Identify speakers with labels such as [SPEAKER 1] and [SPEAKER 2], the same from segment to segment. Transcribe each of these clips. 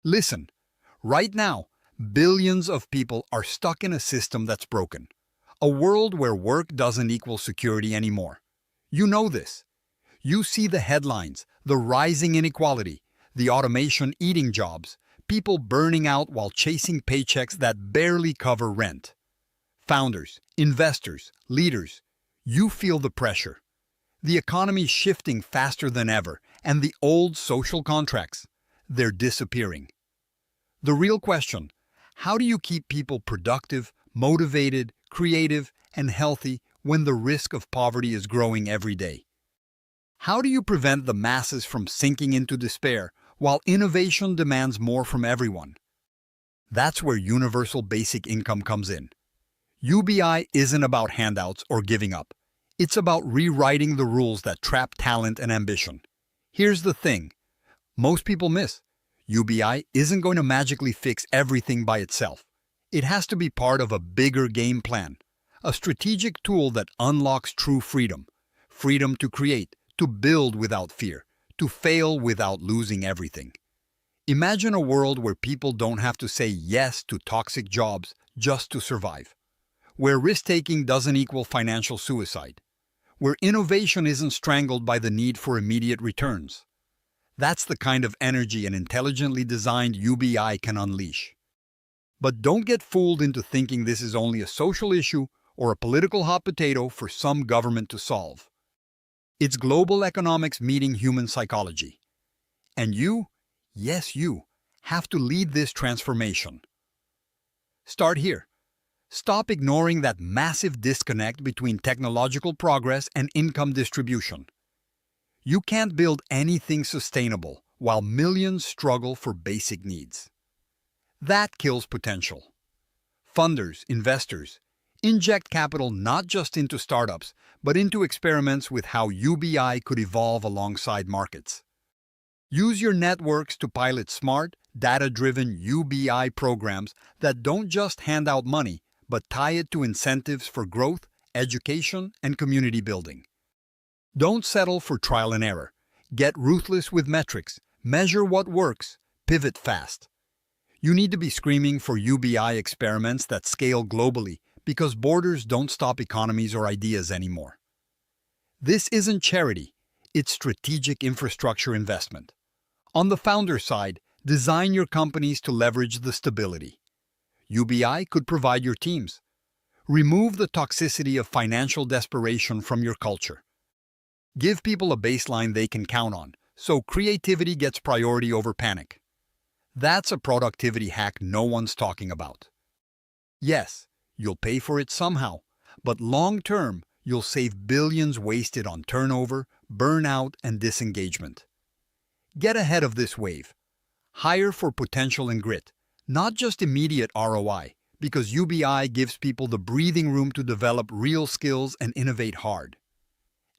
[SPEAKER 1] Listen, right now, billions of people are stuck in a system that's broken. A world where work doesn't equal security anymore. You know this. You see the headlines, the rising inequality, the automation eating jobs, people burning out while chasing paychecks that barely cover rent. Founders, investors, leaders, you feel the pressure. The economy's shifting faster than ever, and the old social contracts, they're disappearing. The real question, how do you keep people productive, motivated, creative, and healthy when the risk of poverty is growing every day? How do you prevent the masses from sinking into despair while innovation demands more from everyone? That's where universal basic income comes in. UBI isn't about handouts or giving up. It's about rewriting the rules that trap talent and ambition. Here's the thing most people miss. UBI isn't going to magically fix everything by itself. It has to be part of a bigger game plan, a strategic tool that unlocks true freedom. Freedom to create, to build without fear, to fail without losing everything. Imagine a world where people don't have to say yes to toxic jobs just to survive, where risk-taking doesn't equal financial suicide, where innovation isn't strangled by the need for immediate returns. That's the kind of energy an intelligently designed UBI can unleash. But don't get fooled into thinking this is only a social issue or a political hot potato for some government to solve. It's global economics meeting human psychology. And you, yes you, have to lead this transformation. Start here. Stop ignoring that massive disconnect between technological progress and income distribution. You can't build anything sustainable while millions struggle for basic needs. That kills potential. Funders, investors, inject capital not just into startups, but into experiments with how UBI could evolve alongside markets. Use your networks to pilot smart, data-driven UBI programs that don't just hand out money, but tie it to incentives for growth, education, and community building. Don't settle for trial and error. Get ruthless with metrics, measure what works, pivot fast. You need to be screaming for UBI experiments that scale globally because borders don't stop economies or ideas anymore. This isn't charity, it's strategic infrastructure investment. On the founder side, design your companies to leverage the stability. UBI could provide your teams. Remove the toxicity of financial desperation from your culture. Give people a baseline they can count on, so creativity gets priority over panic. That's a productivity hack no one's talking about. Yes, you'll pay for it somehow, but long-term, you'll save billions wasted on turnover, burnout, and disengagement. Get ahead of this wave. Hire for potential and grit, not just immediate ROI, because UBI gives people the breathing room to develop real skills and innovate hard.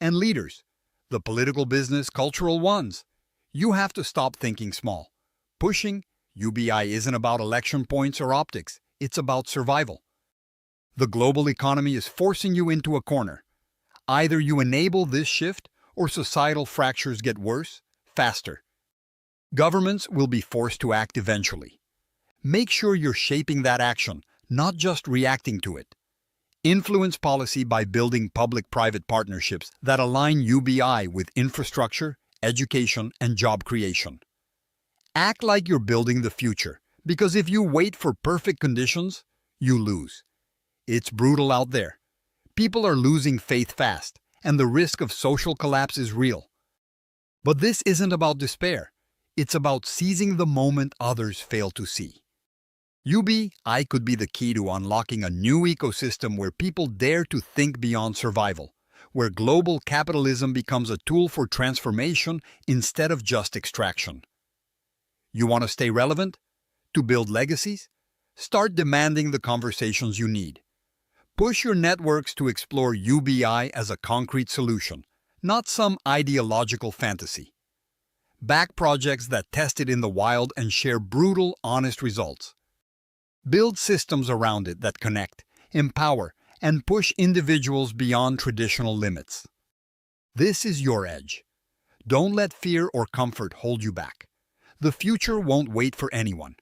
[SPEAKER 1] And leaders, the political business, cultural ones, you have to stop thinking small. Pushing UBI isn't about election points or optics, it's about survival. The global economy is forcing you into a corner. Either you enable this shift or societal fractures get worse, faster. Governments will be forced to act eventually. Make sure you're shaping that action, not just reacting to it. Influence policy by building public-private partnerships that align UBI with infrastructure, education, and job creation. Act like you're building the future, because if you wait for perfect conditions, you lose. It's brutal out there. People are losing faith fast, and the risk of social collapse is real. But this isn't about despair. It's about seizing the moment others fail to see. UBI could be the key to unlocking a new ecosystem where people dare to think beyond survival, where global capitalism becomes a tool for transformation instead of just extraction. You want to stay relevant? To build legacies? Start demanding the conversations you need. Push your networks to explore UBI as a concrete solution, not some ideological fantasy. Back projects that test it in the wild and share brutal, honest results. Build systems around it that connect, empower, and push individuals beyond traditional limits. This is your edge. Don't let fear or comfort hold you back. The future won't wait for anyone.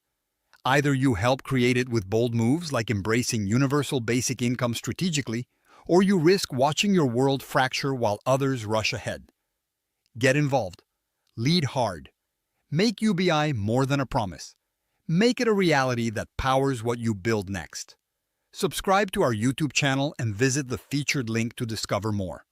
[SPEAKER 1] Either you help create it with bold moves like embracing universal basic income strategically, or you risk watching your world fracture while others rush ahead. Get involved. Lead hard. Make UBI more than a promise. Make it a reality that powers what you build next. Subscribe to our YouTube channel and visit the featured link to discover more.